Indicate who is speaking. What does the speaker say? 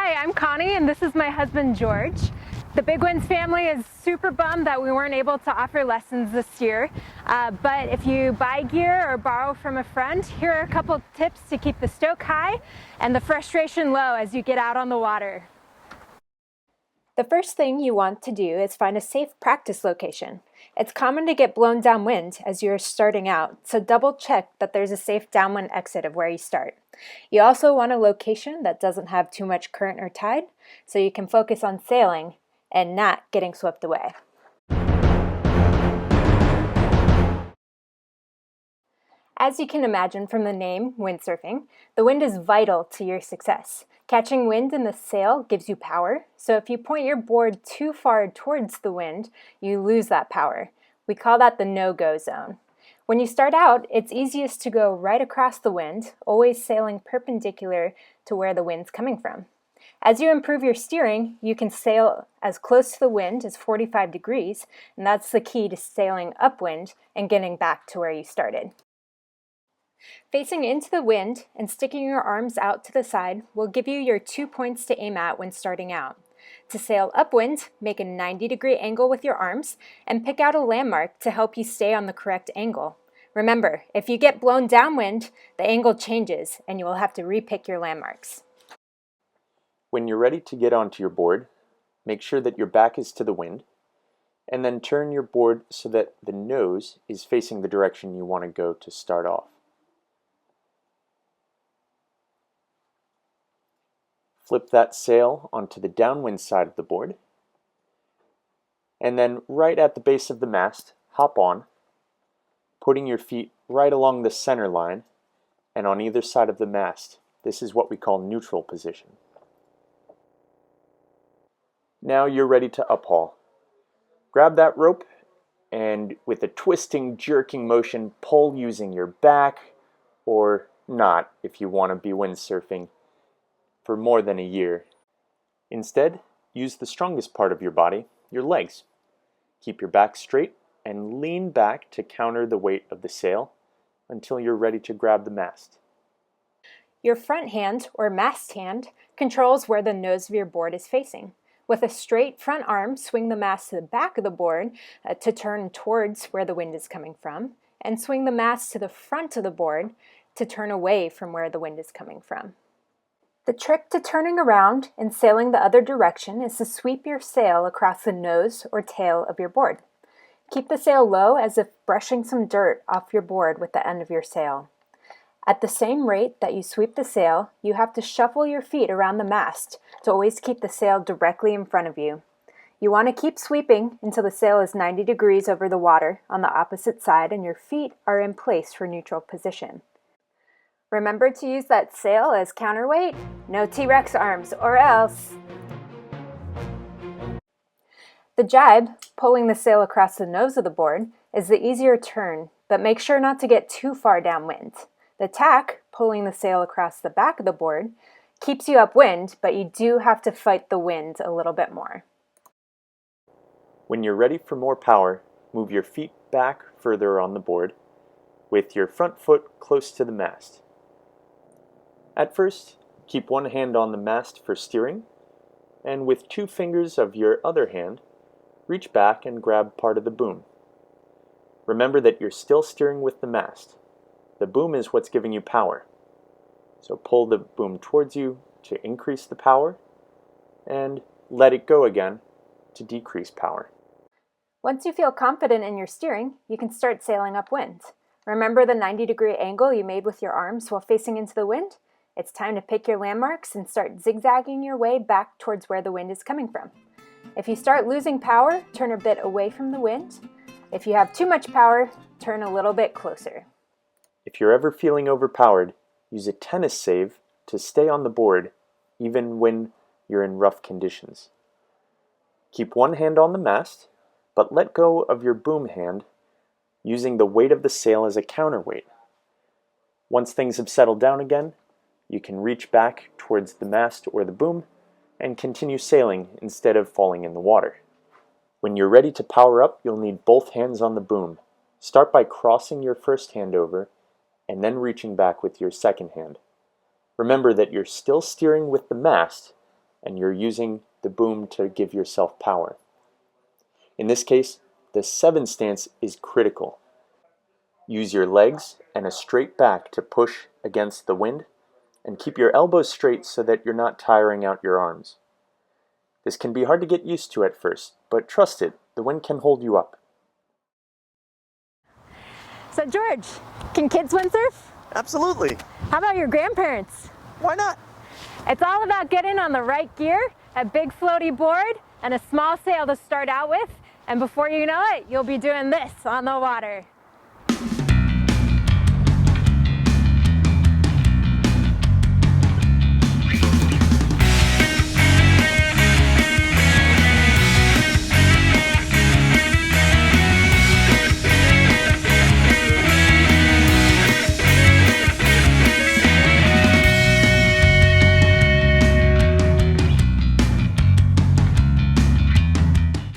Speaker 1: Hi, I'm Connie and this is my husband George. The Bigwinds family is super bummed that we weren't able to offer lessons this year, but if you buy gear or borrow from a friend, here are a couple tips to keep the stoke high and the frustration low as you get out on the water. The first thing you want to do is find a safe practice location. It's common to get blown downwind as you're starting out, so double check that there's a safe downwind exit of where you start. You also want a location that doesn't have too much current or tide, so you can focus on sailing and not getting swept away. As you can imagine from the name, windsurfing, the wind is vital to your success. Catching wind in the sail gives you power, so if you point your board too far towards the wind, you lose that power. We call that the no-go zone. When you start out, it's easiest to go right across the wind, always sailing perpendicular to where the wind's coming from. As you improve your steering, you can sail as close to the wind as 45 degrees, and that's the key to sailing upwind and getting back to where you started. Facing into the wind and sticking your arms out to the side will give you your 2 points to aim at when starting out. To sail upwind, make a 90-degree angle with your arms and pick out a landmark to help you stay on the correct angle. Remember, if you get blown downwind, the angle changes and you will have to repick your landmarks.
Speaker 2: When you're ready to get onto your board, make sure that your back is to the wind, and then turn your board so that the nose is facing the direction you want to go to start off. Flip that sail onto the downwind side of the board, and then right at the base of the mast, hop on, putting your feet right along the center line and on either side of the mast. This is what we call neutral position. Now you're ready to uphaul. Grab that rope and with a twisting, jerking motion, pull using your back, or not if you want to be windsurfing for more than a year. Instead, use the strongest part of your body, your legs. Keep your back straight and lean back to counter the weight of the sail until you're ready to grab the mast.
Speaker 1: Your front hand, or mast hand, controls where the nose of your board is facing. With a straight front arm, swing the mast to the back of the board to turn towards where the wind is coming from, and swing the mast to the front of the board to turn away from where the wind is coming from. The trick to turning around and sailing the other direction is to sweep your sail across the nose or tail of your board. Keep the sail low as if brushing some dirt off your board with the end of your sail. At the same rate that you sweep the sail, you have to shuffle your feet around the mast to always keep the sail directly in front of you. You want to keep sweeping until the sail is 90 degrees over the water on the opposite side and your feet are in place for neutral position. Remember to use that sail as counterweight. No T-Rex arms or else. The jibe, pulling the sail across the nose of the board, is the easier turn, but make sure not to get too far downwind. The tack, pulling the sail across the back of the board, keeps you upwind, but you do have to fight the wind a little bit more.
Speaker 2: When you're ready for more power, move your feet back further on the board, with your front foot close to the mast. At first, keep one hand on the mast for steering, and with 2 fingers of your other hand, reach back and grab part of the boom. Remember that you're still steering with the mast. The boom is what's giving you power. So pull the boom towards you to increase the power, and let it go again to decrease power.
Speaker 1: Once you feel confident in your steering, you can start sailing upwind. Remember the 90-degree angle you made with your arms while facing into the wind? It's time to pick your landmarks and start zigzagging your way back towards where the wind is coming from. If you start losing power, turn a bit away from the wind. If you have too much power, turn a little bit closer.
Speaker 2: If you're ever feeling overpowered, use a tennis save to stay on the board even when you're in rough conditions. Keep one hand on the mast, but let go of your boom hand using the weight of the sail as a counterweight. Once things have settled down again, you can reach back towards the mast or the boom and continue sailing instead of falling in the water. When you're ready to power up, you'll need both hands on the boom. Start by crossing your first hand over and then reaching back with your second hand. Remember that you're still steering with the mast and you're using the boom to give yourself power. In this case, the 7 stance is critical. Use your legs and a straight back to push against the wind, and keep your elbows straight so that you're not tiring out your arms. This can be hard to get used to at first, but trust it, the wind can hold you up.
Speaker 1: So George, can kids windsurf?
Speaker 3: Absolutely.
Speaker 1: How about your grandparents?
Speaker 3: Why not?
Speaker 1: It's all about getting on the right gear, a big floaty board, and a small sail to start out with, and before you know it, you'll be doing this on the water.